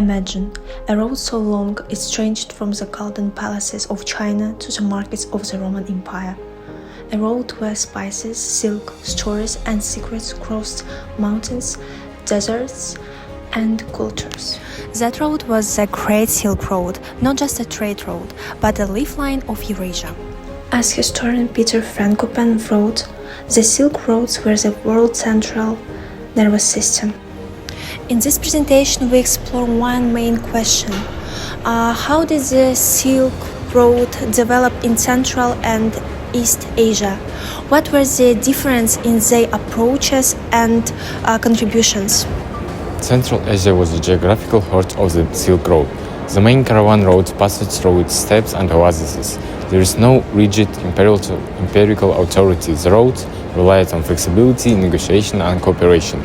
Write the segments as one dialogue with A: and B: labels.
A: Imagine a road so long it stretched from the golden palaces of China to the markets of the Roman Empire. A road where spices, silk, stories, and secrets crossed mountains, deserts, and cultures. That road was the Great Silk Road, not just a trade road, but a lifeline of Eurasia. As historian Peter Frankopan wrote, the Silk Roads were the world's central nervous system. In this presentation, we explore one main question. How did the Silk Road develop in Central and East Asia? What were the differences in their approaches and contributions?
B: Central Asia was the geographical heart of the Silk Road. The main caravan roads passed through its steppes and oases. There is no rigid empirical authority. The roads relied on flexibility, negotiation, and cooperation.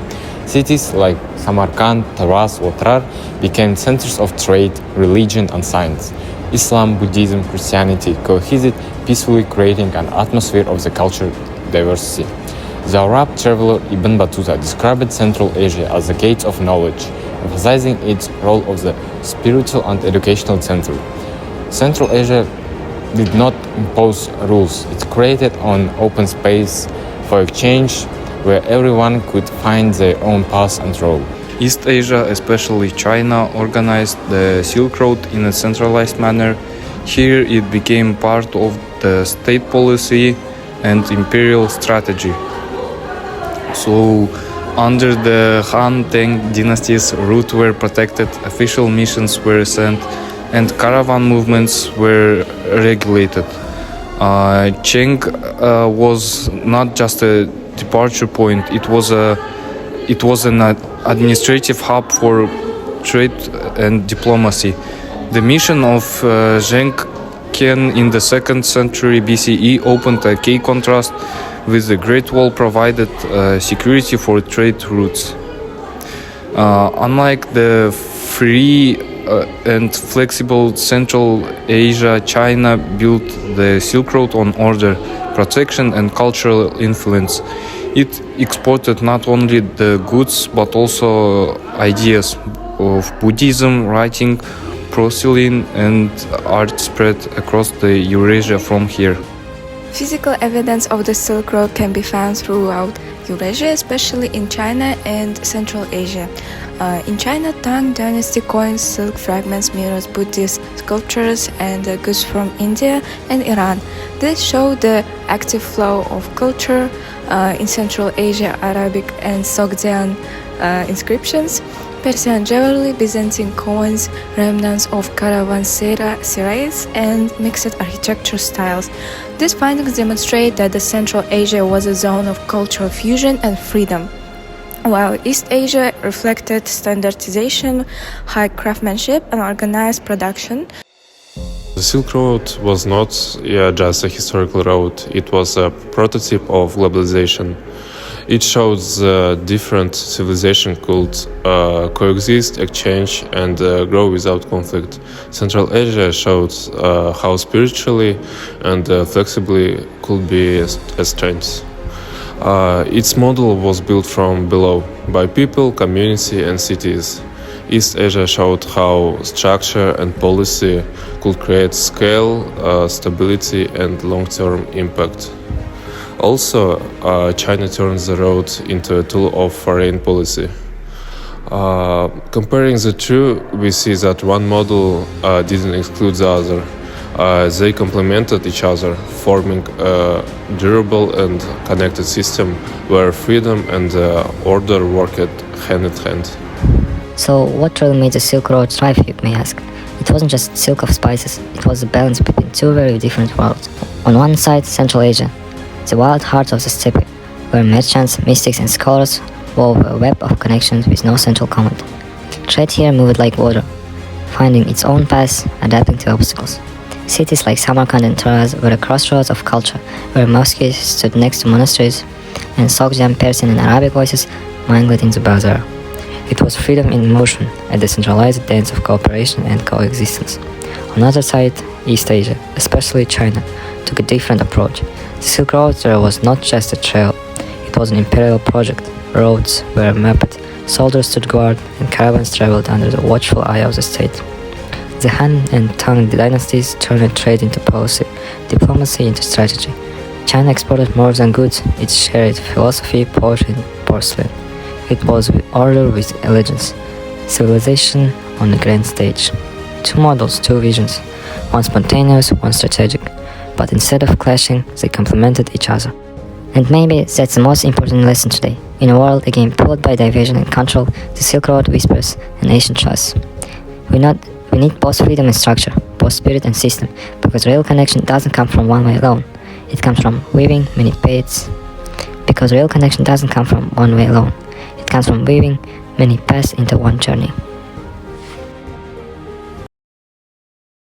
B: Cities like Samarkand, Taraz, Otrar became centers of trade, religion, and science. Islam, Buddhism, Christianity coexisted peacefully, creating an atmosphere of the cultural diversity. The Arab traveler Ibn Battuta described Central Asia as the gate of knowledge, emphasizing its role as the spiritual and educational center. Central Asia did not impose rules. It created an open space for exchange where everyone could find their own path and role.
C: East Asia, especially China, organized the Silk Road in a centralized manner. Here it became part of the state policy and imperial strategy. So, under the Han Tang dynasties, routes were protected, official missions were sent, and caravan movements were regulated. Cheng was not just a departure point; it was an administrative hub for trade and diplomacy. The mission of Zheng Qian in the 2nd century BCE opened a key contrast with the Great Wall provided security for trade routes. Unlike the free and flexible Central Asia, China built the Silk Road on order, protection, and cultural influence. It exported not only the goods but also ideas of Buddhism, writing, porcelain, and art spread across the Eurasia from here.
D: Physical evidence of the Silk Road can be found throughout Eurasia, especially in China and Central Asia. In China, Tang Dynasty coins, silk fragments, mirrors, Buddhist sculptures, and goods from India and Iran. This show the active flow of culture. In Central Asia, Arabic and Sogdian inscriptions, Persian jewelry, Byzantine coins, remnants of caravanserais, and mixed architecture styles. These findings demonstrate that the Central Asia was a zone of cultural fusion and freedom, while East Asia reflected standardization, high craftsmanship, and organized production.
E: The Silk Road was not just a historical road, it was a prototype of globalization. It showed different civilizations could coexist, exchange, and grow without conflict. Central Asia showed how spiritually and flexibly could be a strength. Its model was built from below, by people, community, and cities. East Asia showed how structure and policy could create scale, stability, and long-term impact. Also, China turned the road into a tool of foreign policy. Comparing the two, we see that one model didn't exclude the other. They complemented each other, forming a durable and connected system where freedom and order worked hand in hand.
F: So what really made the Silk Road thrive, you may ask? It wasn't just silk of spices, it was the balance between two very different worlds. On one side, Central Asia, the wild heart of the steppe, where merchants, mystics, and scholars wove a web of connections with no central command. Trade here moved like water, finding its own path, adapting to obstacles. Cities like Samarkand and Taraz were a crossroads of culture, where mosques stood next to monasteries, and Sogdian, Persian, and Arabic voices mingled in the bazaar. It was freedom in motion, a decentralized dance of cooperation and coexistence. On the other side, East Asia, especially China, took a different approach. The Silk Road there was not just a trail, it was an imperial project. Roads were mapped, Soldiers stood guard, and caravans traveled under the watchful eye of the state. The Han and Tang dynasties turned trade into policy, diplomacy into strategy. China exported more than goods, it shared philosophy, poetry, and porcelain. It was order with allegiance, civilization on the grand stage. Two models, two visions, one spontaneous, one strategic, but instead of clashing, they complemented each other. And maybe that's the most important lesson today. In a world again pulled by division and control, the Silk Road whispers an ancient trust. We need both freedom and structure, both spirit and system, because real connection doesn't come from one way alone. It comes from weaving many paths. Because real connection doesn't come from one way alone. It comes from weaving many paths into one journey.